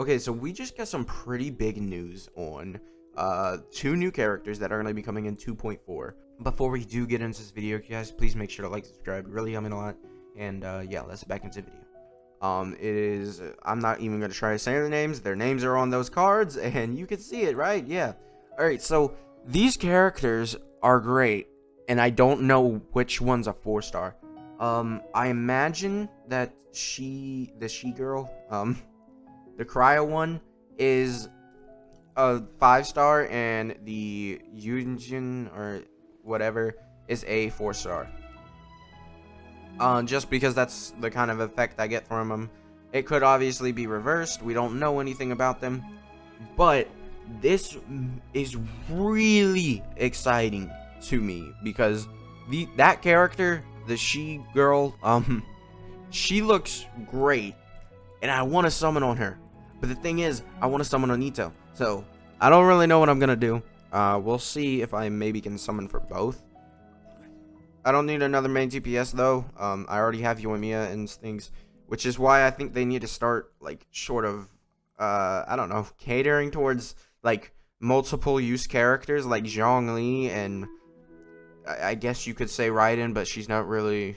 Okay, so we just got some pretty big news on two new characters that are going to be coming in 2.4. Before we do get into this video, guys, please make sure to like, subscribe. It really helps me a lot. And yeah, let's get back into the video. I'm not even going to try to say their names. Their names are on those cards, and you can see it, right? Yeah. All right, so these characters are great, and I don't know which one's a 4-star. I imagine that the she-girl, the cryo one is a 5-star, and the Yunjin or whatever is a 4-star. Just because that's the kind of effect I get from them. It could obviously be reversed. We don't know anything about them, but this is really exciting to me because that character, the she-girl, she looks great, and I want to summon on her. But the thing is, I want to summon on Ito, so I don't really know what I'm gonna do. We'll see if I maybe can summon for both. I don't need another main DPS though. I already have Yoimiya and things, which is why I think they need to start like sort of I don't know, catering towards like multiple use characters like Zhongli, and I guess you could say Raiden, but she's not really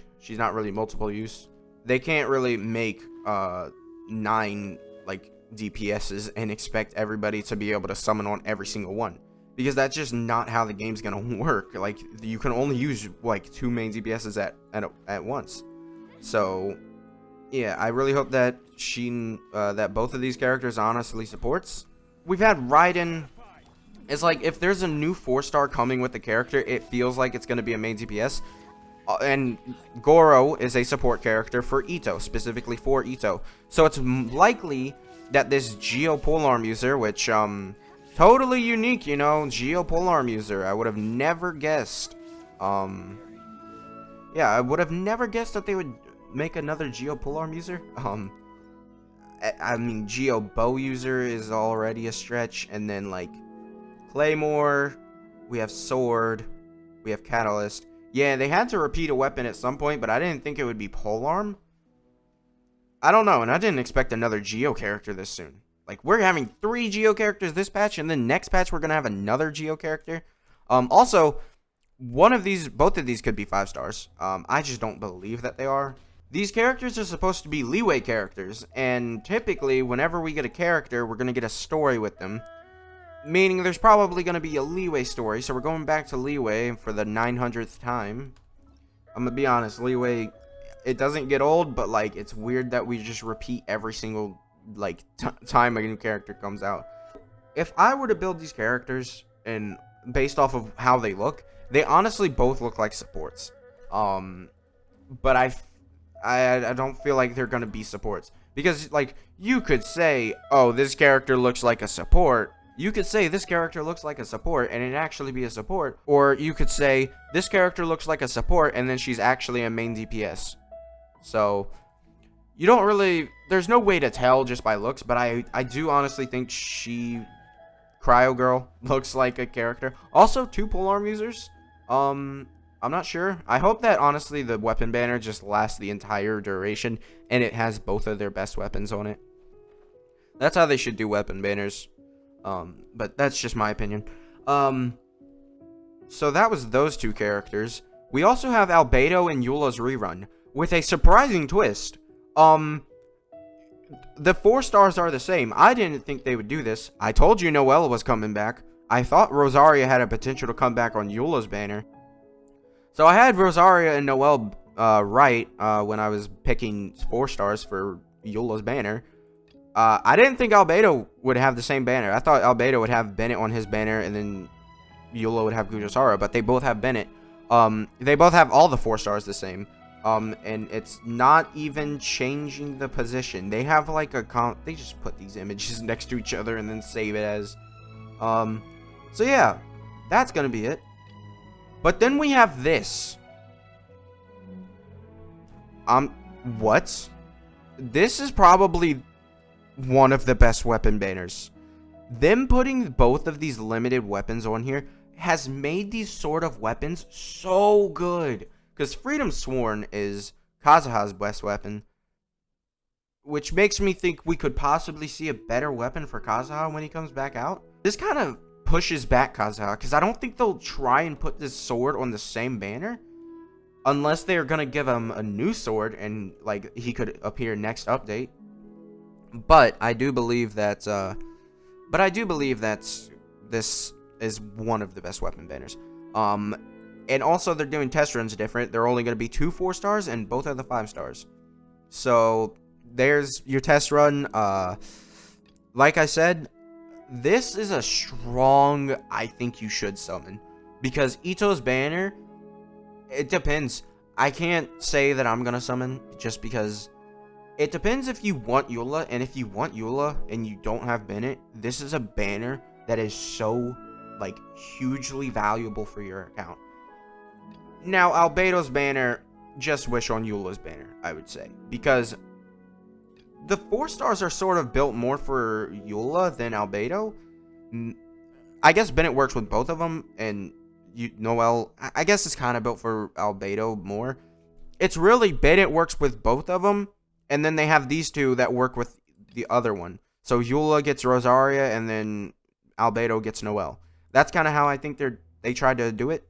multiple use. They can't really make 9 like DPSs and expect everybody to be able to summon on every single one, because that's just not how the game's gonna work. Like, you can only use like 2 main DPSs at once. So yeah, I really hope that that both of these characters honestly supports. We've had Raiden. It's like, if there's a new 4-star coming with the character, it feels like it's gonna be a main DPS. And Goro is a support character for Ito, specifically for Ito. So it's likely that this Geo Polearm user, which totally unique, you know, Geo Polearm user. I would have never guessed. Yeah, I would have never guessed that they would make another Geo Polearm user. I mean, Geo Bow user is already a stretch, and then like Claymore, we have Sword, we have Catalyst. Yeah, they had to repeat a weapon at some point, but I didn't think it would be Polearm. I don't know, and I didn't expect another Geo character this soon. Like, we're having 3 Geo characters this patch, and then next patch we're gonna have another Geo character. Also, both of these could be 5 stars. I just don't believe that they are. These characters are supposed to be leeway characters, and typically, whenever we get a character, we're gonna get a story with them. Meaning there's probably going to be a leeway story, so we're going back to leeway for the 900th time. I'm going to be honest, leeway, it doesn't get old, but like, it's weird that we just repeat every single like time a new character comes out. If I were to build these characters, and based off of how they look, they honestly both look like supports. But I don't feel like they're going to be supports, because like, you could say, oh, this character looks like a support. You could say this character looks like a support and it actually be a support, or you could say this character looks like a support and then she's actually a main DPS. So you don't really, there's no way to tell just by looks, but I do honestly think Cryo Girl looks like a character. Also, 2 polearm users. I'm not sure. I hope that honestly the weapon banner just lasts the entire duration and it has both of their best weapons on it. That's how they should do weapon banners. But that's just my opinion. So that was those 2 characters. We also have Albedo and Eula's rerun with a surprising twist. The 4 stars are the same. I didn't think they would do this. I told you Noelle was coming back. I thought Rosaria had a potential to come back on Eula's banner. So I had Rosaria and Noelle right when I was picking 4 stars for Eula's banner. I didn't think Albedo would have the same banner. I thought Albedo would have Bennett on his banner, and then Eula would have Gujosara, but they both have Bennett. They both have all the 4 stars the same. And it's not even changing the position. They have like they just put these images next to each other and then save it as. So yeah, that's gonna be it. But then we have this. What? This is probably one of the best weapon banners. Them putting both of these limited weapons on here has made these sort of weapons so good. Because Freedom Sworn is Kazuha's best weapon, which makes me think we could possibly see a better weapon for Kazuha when he comes back out. This kind of pushes back Kazuha, because I don't think they'll try and put this sword on the same banner unless they're gonna give him a new sword and like he could appear next update. But I do believe that this is one of the best weapon banners. And also they're doing test runs different. They're only gonna be 2 4-stars and both are the 5-stars. So there's your test run. Like I said, this is a strong, I think you should summon, because Ito's banner, it depends. I can't say that I'm gonna summon just because it depends if you want Eula, and if you want Eula and you don't have Bennett, this is a banner that is so like hugely valuable for your account. Now Albedo's banner, just wish on Eula's banner, I would say, because the 4-stars are sort of built more for Eula than Albedo. I guess Bennett works with both of them, and Noel, I guess it's kind of built for Albedo more. It's really Bennett works with both of them, and then they have these two that work with the other one. So Eula gets Rosaria, and then Albedo gets Noel. That's kind of how I think they tried to do it,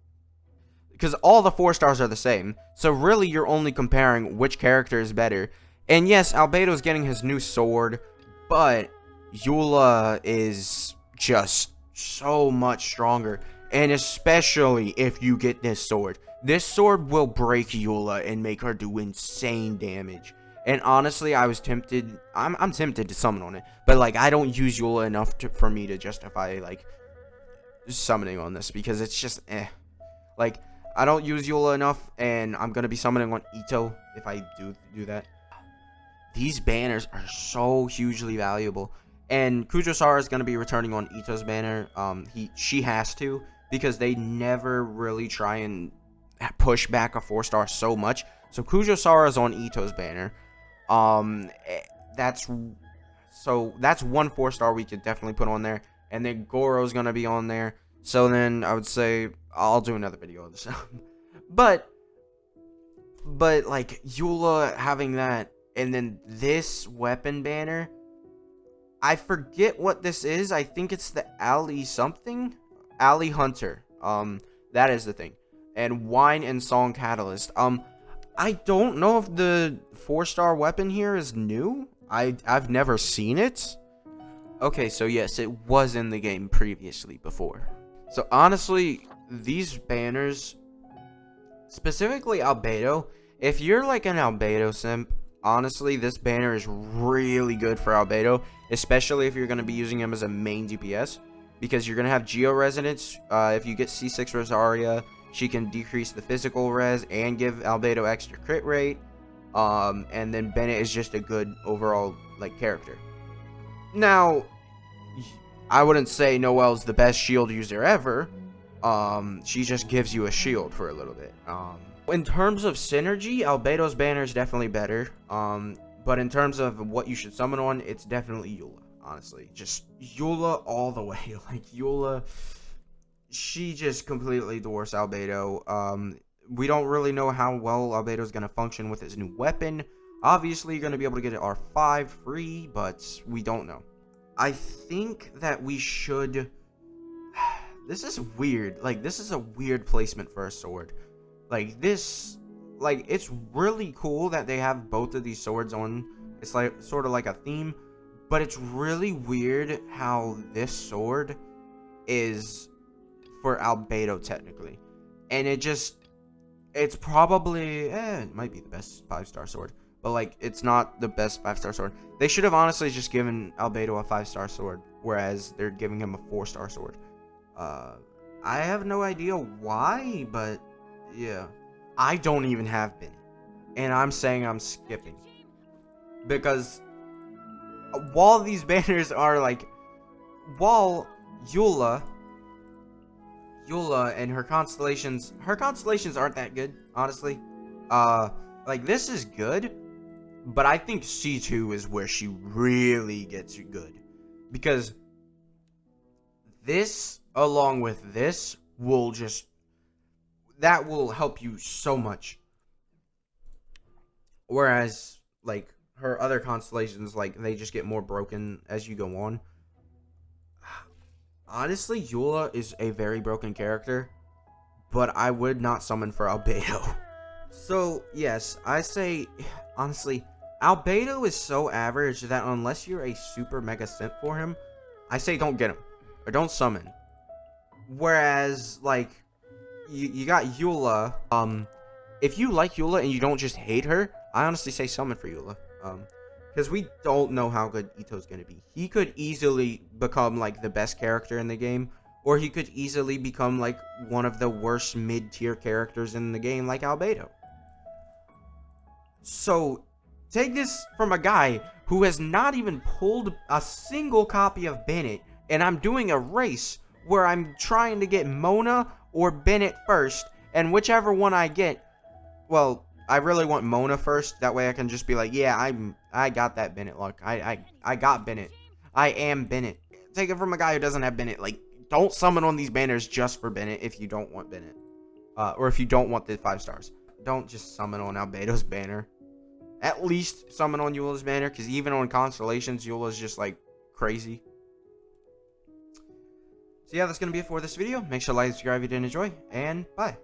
because all the 4-stars are the same. So really, you're only comparing which character is better. And yes, Albedo's getting his new sword, but Eula is just so much stronger. And especially if you get this sword. This sword will break Eula and make her do insane damage. And honestly, I was tempted. I'm tempted to summon on it, but like I don't use Eula enough for me to justify like summoning on this, because it's just like I don't use Eula enough, and I'm gonna be summoning on Ito if I do that. These banners are so hugely valuable, and Kujosara is gonna be returning on Ito's banner. She has to, because they never really try and push back a 4-star so much. So Kujosara is on Ito's banner. That's 1 4-star we could definitely put on there, and then Goro's gonna be on there. So then I would say I'll do another video of this. but like Eula having that, and then this weapon banner, I forget what this is. I think it's the Alley something, Alley Hunter. That is the thing, and Wine and Song Catalyst. I don't know if the 4-star weapon here is new. I've never seen it. Okay, so yes, it was in the game previously before. So honestly, these banners, specifically Albedo, if you're like an Albedo simp, honestly, this banner is really good for Albedo, especially if you're going to be using him as a main DPS, because you're going to have Geo Resonance. If you get C6 Rosaria, she can decrease the physical res and give Albedo extra crit rate. And then Bennett is just a good overall like character. Now, I wouldn't say Noel's the best shield user ever. She just gives you a shield for a little bit. In terms of synergy, Albedo's banner is definitely better. But in terms of what you should summon on, it's definitely Eula. Honestly, just Eula all the way. Like Eula, she just completely dwarfs Albedo. We don't really know how well Albedo is going to function with his new weapon. Obviously, you're going to be able to get it R5 free, but we don't know. I think that we should... This is weird. Like, this is a weird placement for a sword. Like, this... Like, it's really cool that they have both of these swords on. It's like sort of like a theme. But it's really weird how this sword is for Albedo, technically. And it just... It's probably... it might be the best 5-star sword. But, like, it's not the best 5-star sword. They should have honestly just given Albedo a 5-star sword, whereas they're giving him a 4-star sword. I have no idea why, but yeah. I don't even have Bennett, and I'm saying I'm skipping. Because while these banners are like... While Eula and her constellations aren't that good, honestly. Like, this is good, but I think C2 is where she really gets good. Because this, along with this, will just... That will help you so much. Whereas, like, her other constellations, like, they just get more broken as you go on. Honestly, Eula is a very broken character, but I would not summon for Albedo. So, yes, I say, honestly, Albedo is so average that unless you're a super mega simp for him, I say don't get him, or don't summon. Whereas, like, you got Eula, if you like Eula and you don't just hate her, I honestly say summon for Eula. Because we don't know how good Ito's going to be. He could easily become, like, the best character in the game, or he could easily become, like, one of the worst mid-tier characters in the game, like Albedo. So, take this from a guy who has not even pulled a single copy of Bennett, and I'm doing a race where I'm trying to get Mona or Bennett first, and whichever one I get, well, I really want Mona first. That way I can just be like, yeah, I got that Bennett luck. I got Bennett. I am Bennett. Take it from a guy who doesn't have Bennett. Like, don't summon on these banners just for Bennett if you don't want Bennett. Or if you don't want the 5 stars. Don't just summon on Albedo's banner. At least summon on Eula's banner, because even on Constellations, Eula's just, like, crazy. So yeah, that's going to be it for this video. Make sure to like and subscribe if you did enjoy, and bye.